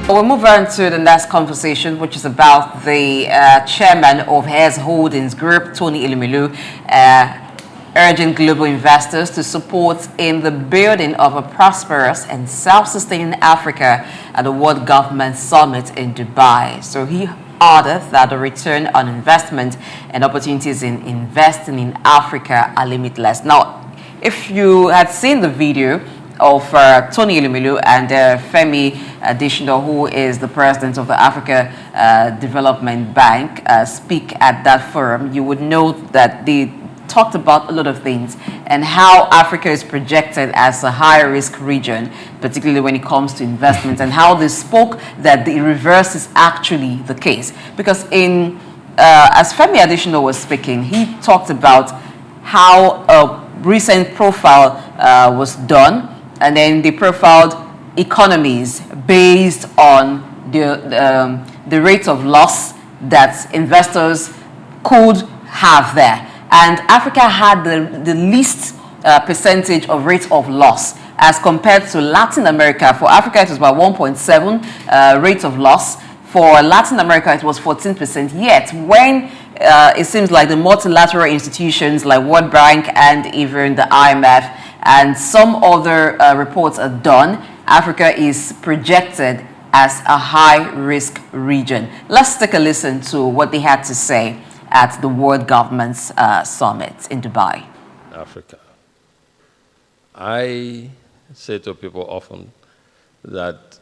We'll move on to the next conversation, which is about the chairman of Heirs Holdings Group, Tony Elumelu, urging global investors to support in the building of a prosperous and self-sustaining Africa at the World Government Summit in Dubai. So he ordered that the return on investment and opportunities in investing in Africa are limitless. Now, if you had seen the video of Tony Elumelu and Femi Adesina, who is the president of the Africa Development Bank, speak at that forum, you would know that they talked about a lot of things and how Africa is projected as a high-risk region, particularly when it comes to investments, and how they spoke that the reverse is actually the case. Because as Femi Adesina was speaking, he talked about how a recent profile was done, and then they profiled economies based on the rate of loss that investors could have there. And Africa had the least percentage of rate of loss as compared to Latin America. For Africa, it was about 1.7 rate of loss. For Latin America, it was 14%. Yet, when it seems like the multilateral institutions like World Bank and even the IMF and some other reports are done, Africa is projected as a high-risk region. Let's take a listen to what they had to say at the World Government's Summit in Dubai. Africa. I say to people often that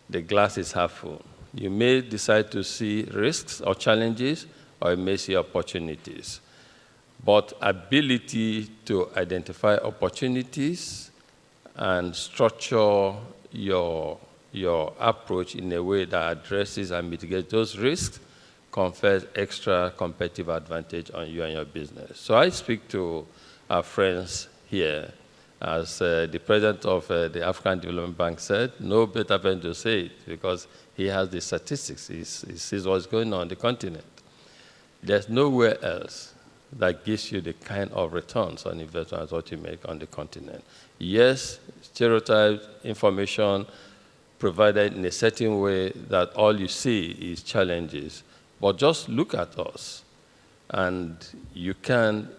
the glass is half full. You may decide to see risks or challenges, or you may see opportunities. But ability to identify opportunities and structure your approach in a way that addresses and mitigates those risks confers extra competitive advantage on you and your business. So I speak to our friends here. As the president of the African Development Bank said, no better person to say it because he has the statistics. He sees what's going on the continent. There's nowhere else that gives you the kind of returns on investment as what you make on the continent. Yes, stereotyped information provided in a certain way that all you see is challenges. But just look at us, and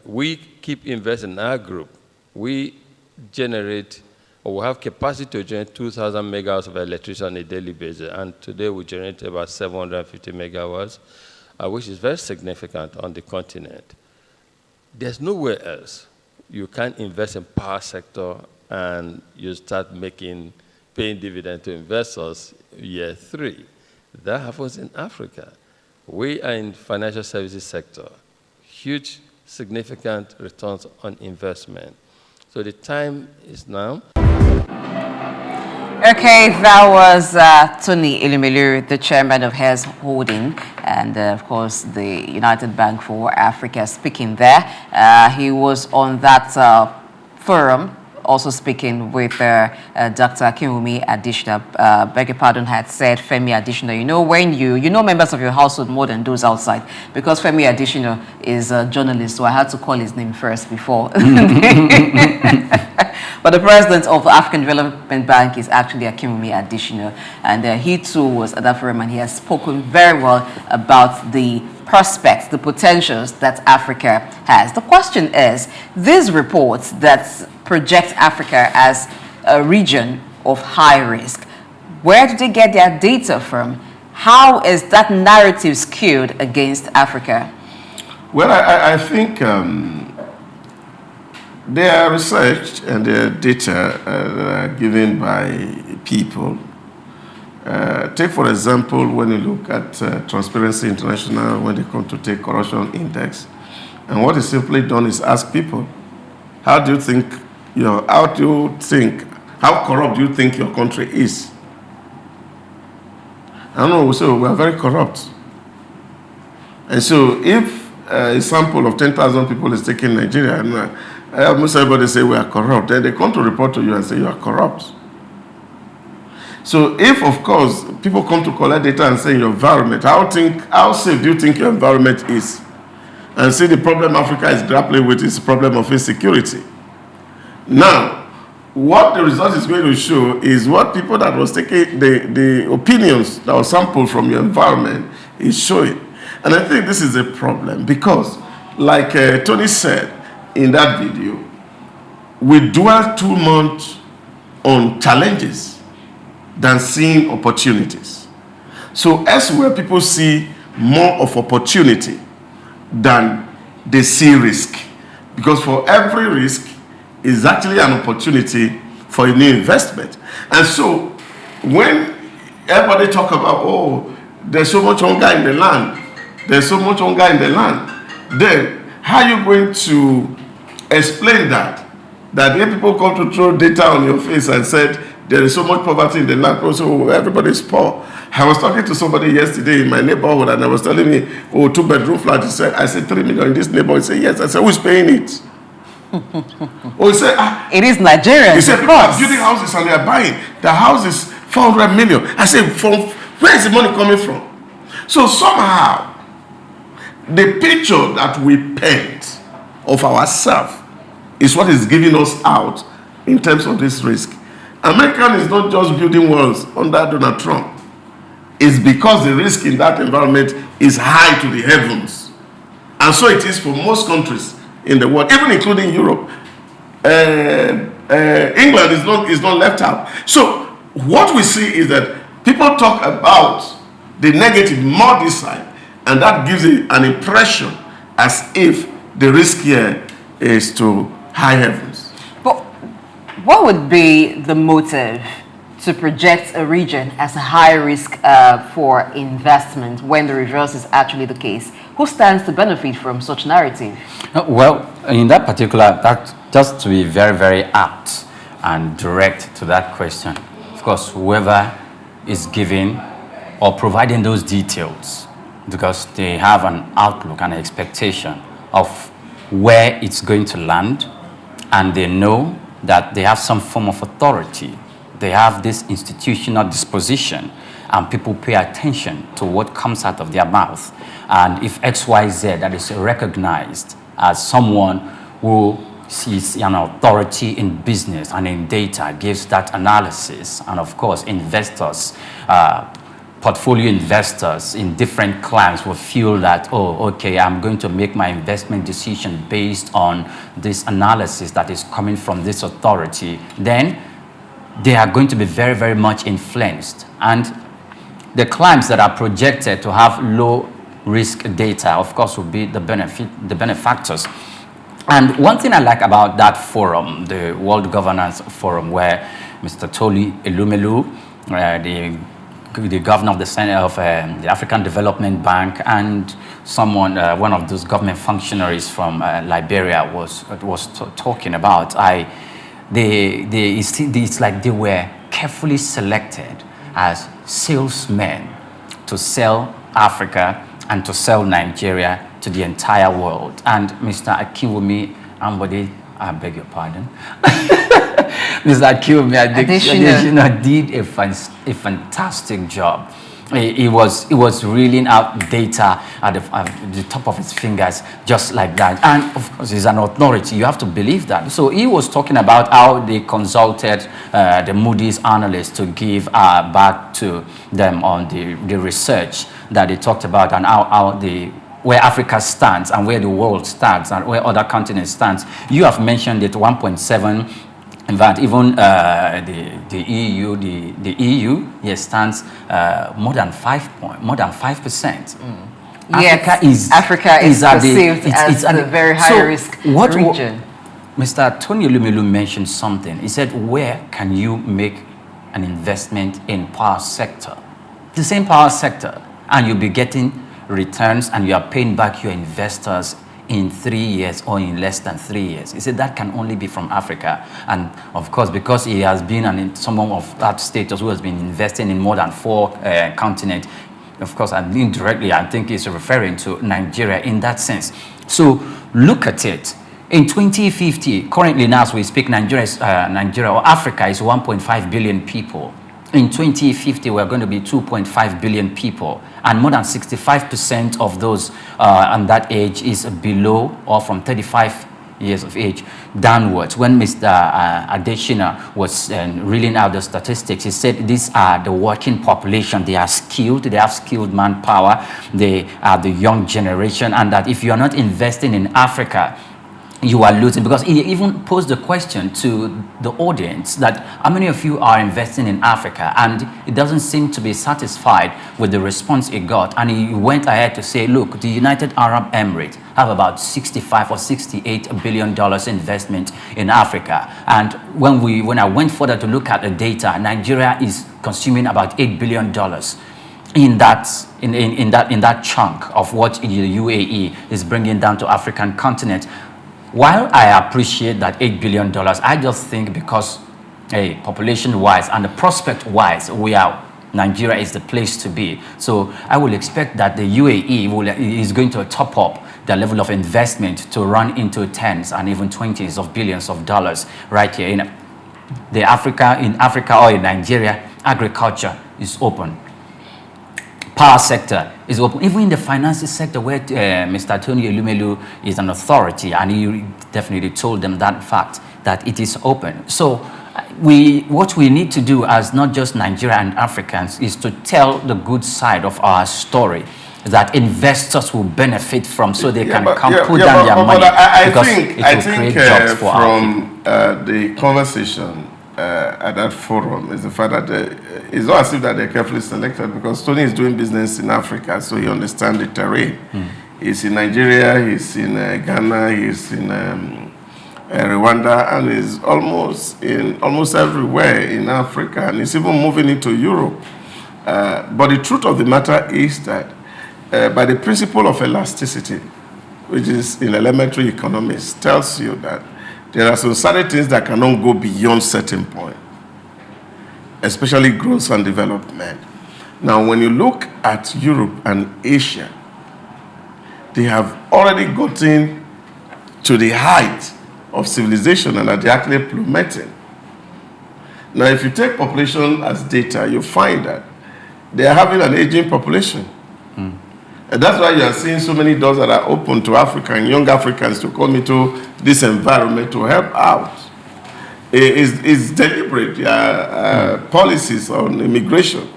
we keep investing in our group. We generate, or we have capacity to generate 2,000 megawatts of electricity on a daily basis, and today we generate about 750 megawatts, which is very significant on the continent. There's nowhere else you can invest in power sector and you start paying dividend to investors year 3. That happens in Africa. We are in financial services sector, huge, significant returns on investment. So the time is now. Okay, that was Tony Elumelu, the chairman of Heirs Holding, and of course the United Bank for Africa, speaking there. He was on that forum, also speaking with Dr. Akinwumi Adesina. Beg your pardon, had said Femi Adesina. You know, when you know members of your household more than those outside, because Femi Adesina is a journalist, so I had to call his name first before. But the president of the African Development Bank is actually Akinwumi Adesina, and he too was at that forum, and he has spoken very well about the prospects, the potentials that Africa has. The question is, these reports that project Africa as a region of high risk, where do they get their data from? How is that narrative skewed against Africa? Well, I think their research and their data given by people. Take, for example, when you look at Transparency International, when they come to take corruption index, and what is simply done is ask people, how do you think, how corrupt do you think your country is? I don't know, so we are very corrupt. And so if a sample of 10,000 people is taken in Nigeria, and almost everybody say we are corrupt, then they come to report to you and say you are corrupt. So if, of course, people come to collect data and say your environment, how safe do you think your environment is? And see, the problem Africa is grappling with is the problem of insecurity. Now, what the result is going to show is what people that was taking, the opinions that were sampled from your environment is showing. And I think this is a problem because, like Tony said in that video, we dwell too much on challenges than seeing opportunities. So elsewhere, people see more of opportunity than they see risk. Because for every risk is actually an opportunity for a new investment. And so when everybody talk about, oh, there's so much hunger in the land, there's so much hunger in the land, then how are you going to explain that? That if people come to throw data on your face and said, there is so much poverty in the land, so everybody's poor. I was talking to somebody yesterday in my neighborhood and I was telling me, oh, 2-bedroom flat. He said, I said, 3 million in this neighborhood. He said, yes. I said, who's paying it? Oh, he said, it is Nigerian. He said, people are building houses and they are buying. The house is 400 million. I said, where is the money coming from? So somehow, the picture that we paint of ourselves is what is giving us out in terms of this risk. America is not just building walls under Donald Trump. It's because the risk in that environment is high to the heavens. And so it is for most countries in the world, even including Europe. England is not left out. So what we see is that people talk about the negative more this side, and that gives an impression as if the risk here is to high heavens. But what would be the motive to project a region as a high risk for investment when the reverse is actually the case? Who stands to benefit from such narrative? Well, in that particular, that just to be very, very apt and direct to that question, of course, whoever is giving or providing those details, because they have an outlook and an expectation of where it's going to land, and they know that they have some form of authority. They have this institutional disposition, and people pay attention to what comes out of their mouth. And if XYZ that is recognized as someone who sees an authority in business and in data, gives that analysis, and of course investors, portfolio investors in different clients will feel that, oh, okay, I'm going to make my investment decision based on this analysis that is coming from this authority, then they are going to be very, very much influenced. And the clients that are projected to have low risk data, of course, will be the benefactors. And one thing I like about that forum, the World Governance Forum, where Mr. Tony Elumelu, the governor of the Senate of the African Development Bank, and someone, one of those government functionaries from Liberia was talking about, it's like they were carefully selected as salesmen to sell Africa and to sell Nigeria to the entire world. And Mr. Akiwumi Ambode, I beg your pardon, Mr. Akiwumi Adesina did a fantastic job. He was reeling out data at the top of his fingers, just like that. And of course, he's an authority. You have to believe that. So he was talking about how they consulted the Moody's analysts to give back to them on the research that they talked about, and where Africa stands and where the world stands and where other continents stands. You have mentioned it, 1.7. In fact, even the EU, yes, stands more than 5%. Africa is perceived as a very high risk region. Mr. Tony Elumelu mentioned something. He said, where can you make an investment in power sector? The same power sector, and you'll be getting returns, and you are paying back your investors in 3 years or in less than 3 years. He said that can only be from Africa. And of course, because he has been someone of that status who has been investing in more than 4 continents, of course, and indirectly, I think he's referring to Nigeria in that sense. So look at it. In 2050, currently now as we speak, Nigeria or Africa is 1.5 billion people. In 2050, we're going to be 2.5 billion people, and more than 65% of those on that age is below or from 35 years of age downwards. When Mr. Adeshina was reeling out the statistics, he said these are the working population. They are skilled, they have skilled manpower, they are the young generation, and that if you are not investing in Africa, you are losing. Because he even posed the question to the audience that how many of you are investing in Africa, and it doesn't seem to be satisfied with the response he got, and he went ahead to say, look, the United Arab Emirates have about 65 or 68 billion dollars investment in Africa, and when I went further to look at the data, Nigeria is consuming about $8 billion in that chunk of what the UAE is bringing down to African continent. While I appreciate that $8 billion, I just think because, hey, population-wise and the prospect-wise, Nigeria is the place to be. So I will expect that the UAE is going to top up the level of investment to run into tens and even 20s of billions of dollars right here in Africa or in Nigeria. Agriculture is open. Power sector is open. Even in the finances sector, where Mr. Tony Elumelu is an authority, and he definitely told them that fact, that it is open. So what we need to do as not just Nigeria and Africans is to tell the good side of our story that investors will benefit from, so they can put down their money. I think jobs for from the conversation at that forum is the fact that it's not as if that they're carefully selected, because Tony is doing business in Africa, so he understands the terrain. He's in Nigeria, he's in Ghana, he's in Rwanda, and he's almost everywhere in Africa, and he's even moving into Europe. But the truth of the matter is that by the principle of elasticity, which is in elementary economics, tells you that there are some certain things that cannot go beyond certain point, especially growth and development. Now, when you look at Europe and Asia, they have already gotten to the height of civilization and are actually plummeting. Now, if you take population as data, you find that they are having an aging population. And that's why you are seeing so many doors that are open to Africa and young Africans to come into this environment to help out. It's deliberate policies on immigration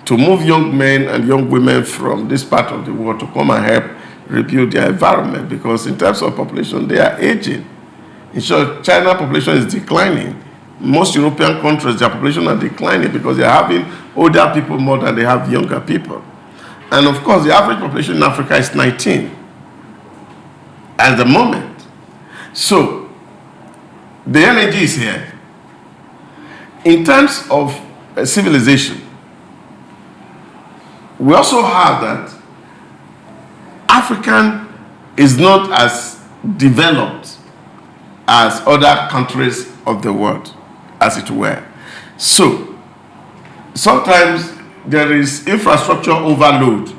to move young men and young women from this part of the world to come and help rebuild their environment, because in terms of population, they are aging. In short, China population is declining. Most European countries, their population are declining because they are having older people more than they have younger people. And of course, the average population in Africa is 19 at the moment. So, the energy is here. In terms of civilization, we also have that African is not as developed as other countries of the world, as it were. So, sometimes there is infrastructure overload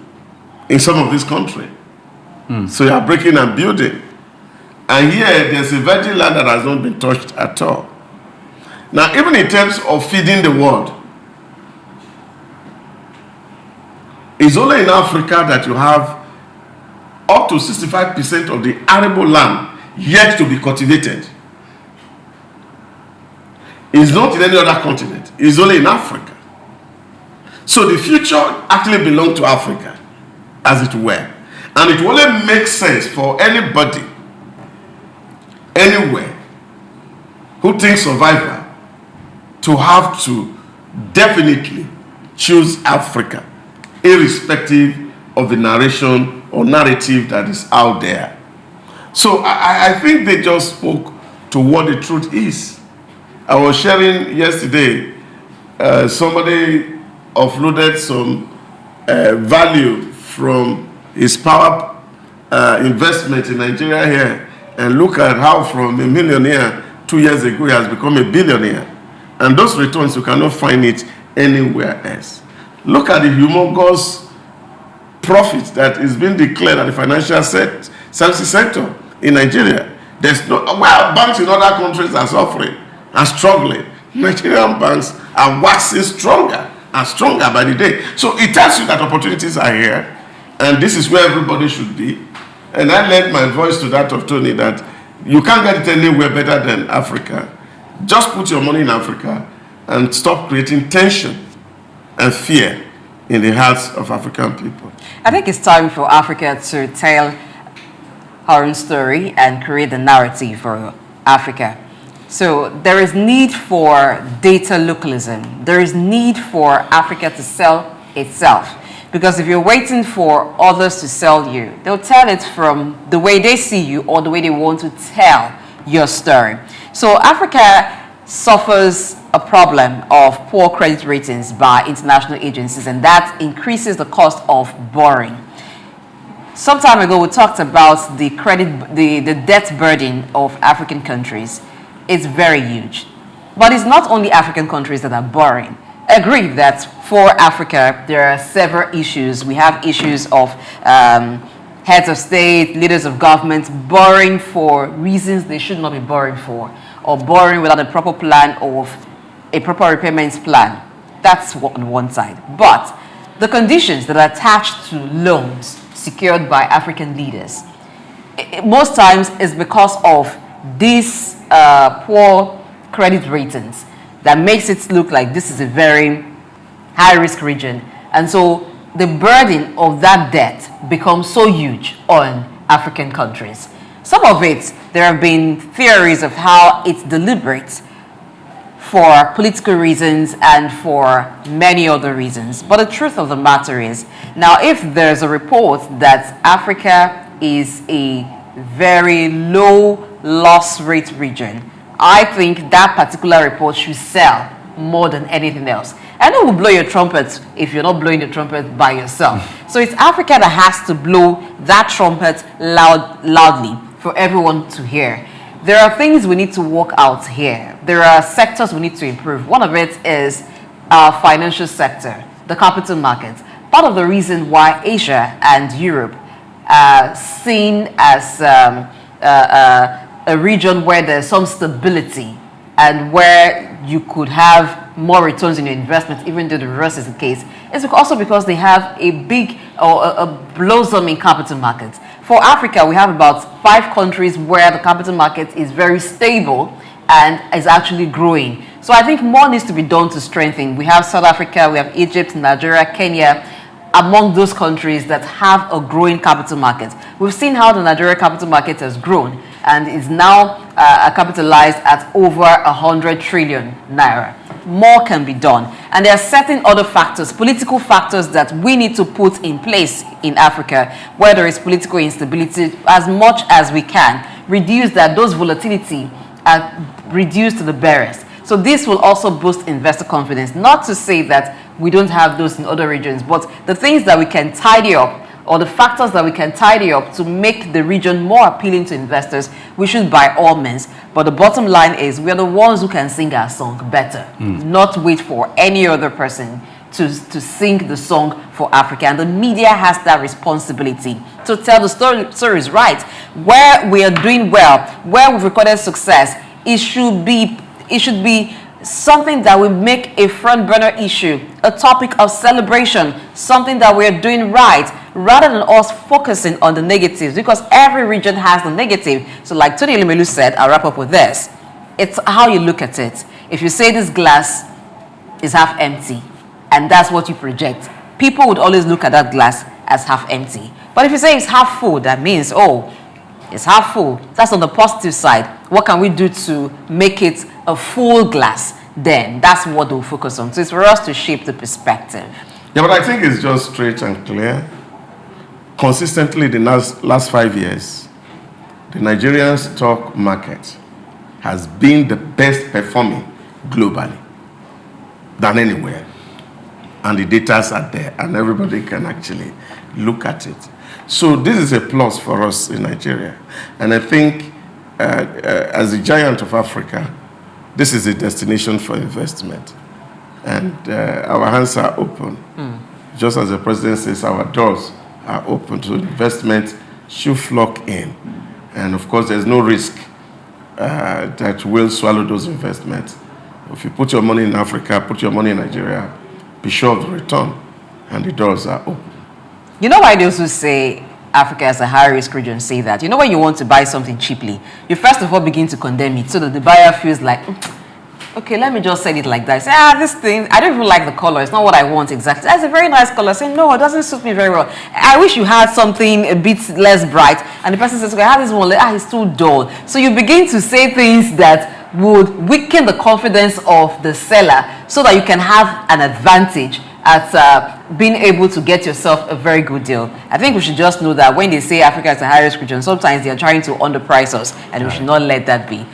in some of these countries. So you are breaking and building. And here, there's a virgin land that has not been touched at all. Now, even in terms of feeding the world, it's only in Africa that you have up to 65% of the arable land yet to be cultivated. It's not in any other continent. It's only in Africa. So the future actually belongs to Africa, as it were. And it will only make sense for anybody, anywhere, who thinks survival, to have to definitely choose Africa, irrespective of the narration or narrative that is out there. So I think they just spoke to what the truth is. I was sharing yesterday, somebody offloaded some value from his power investment in Nigeria here, and look at how from a millionaire 2 years ago he has become a billionaire. And those returns, you cannot find it anywhere else. Look at the humongous profit that is being declared at the financial services sector in Nigeria. There's no, while banks in other countries are suffering and struggling, Nigerian banks are waxing stronger and stronger by the day. So it tells you that opportunities are here, and this is where everybody should be. And I lend my voice to that of Tony, that You can't get it anywhere better than Africa. Just put your money in Africa and stop creating tension and fear in the hearts of African people. I think it's time for Africa to tell her own story and create the narrative for Africa. So there is need for data localism. There is need for Africa to sell itself. Because if you're waiting for others to sell you, they'll tell it from the way they see you or the way they want to tell your story. So Africa suffers a problem of poor credit ratings by international agencies, and that increases the cost of borrowing. Some time ago, we talked about the debt burden of African countries. It's very huge. But it's not only African countries that are borrowing. Agree that for Africa, there are several issues. We have issues of heads of state, leaders of government borrowing for reasons they should not be borrowing for, or borrowing without a proper plan or a proper repayments plan. That's on one side. But the conditions that are attached to loans secured by African leaders, most times is because of these poor credit ratings that makes it look like this is a very high-risk region. And so the burden of that debt becomes so huge on African countries. Some of it, there have been theories of how it's deliberate for political reasons and for many other reasons. But the truth of the matter is, now if there's a report that Africa is a very low loss rate region, I think that particular report should sell more than anything else. And it will blow your trumpet if you're not blowing the trumpet by yourself. So it's Africa that has to blow that trumpet loudly for everyone to hear. There are things we need to work out here. There are sectors we need to improve. One of it is our financial sector, the capital markets. Part of the reason why Asia and Europe are seen as a region where there's some stability and where you could have more returns in your investment, even though the reverse is the case, is also because they have a big or a blossoming capital market. For Africa, we have about 5 countries where the capital market is very stable and is actually growing. So I think more needs to be done to strengthen. We have South Africa, we have Egypt, Nigeria, Kenya, among those countries that have a growing capital market. We've seen how the Nigeria capital market has grown and is now capitalized at over 100 trillion naira. More can be done. And there are certain other factors, political factors that we need to put in place in Africa, where there is political instability, as much as we can, reduce that, those volatility are reduced to the barest. So this will also boost investor confidence. Not to say that we don't have those in other regions, but the things that we can tidy up, or the factors that we can tidy up to make the region more appealing to investors, we should by all means. But the bottom line is we are the ones who can sing our song better, not wait for any other person to sing the song for Africa. And the media has that responsibility to tell the stories right. Where we are doing well, where we've recorded success, it should be something that will make a front burner issue, a topic of celebration, something that we're doing right, rather than us focusing on the negatives, because every region has the negative. So like Tony Elumelu said, I'll wrap up with this. It's how you look at it. If you say this glass is half empty, and that's what you project, people would always look at that glass as half empty. But if you say it's half full, that means, oh, it's half full. That's on the positive side. What can we do to make it a full glass? Then that's what we'll focus on. So it's for us to shape the perspective. Yeah, but I think it's just straight and clear. Consistently, the last 5 years, the Nigerian stock market has been the best performing globally than anywhere. And the data are there, and everybody can actually look at it. So this is a plus for us in Nigeria. And I think as a giant of Africa, this is a destination for investment. And our hands are open. Just as the president says, our doors are open. So investment should flock in. And of course, there's no risk that will swallow those investments. If you put your money in Africa, put your money in Nigeria, be sure of the return. And the doors are open. You know why they also say Africa as a high-risk region say that, you know, when you want to buy something cheaply, you first of all begin to condemn it so that the buyer feels like, okay, let me just say it like that. Say, this thing, I don't even like the color. It's not what I want exactly. That's a very nice color. Say, no, it doesn't suit me very well. I wish you had something a bit less bright. And the person says, okay, I have this one. It's too dull. So you begin to say things that would weaken the confidence of the seller so that you can have an advantage at being able to get yourself a very good deal. I think we should just know that when they say Africa is a high-risk region, sometimes they are trying to underprice us, and we should not let that be.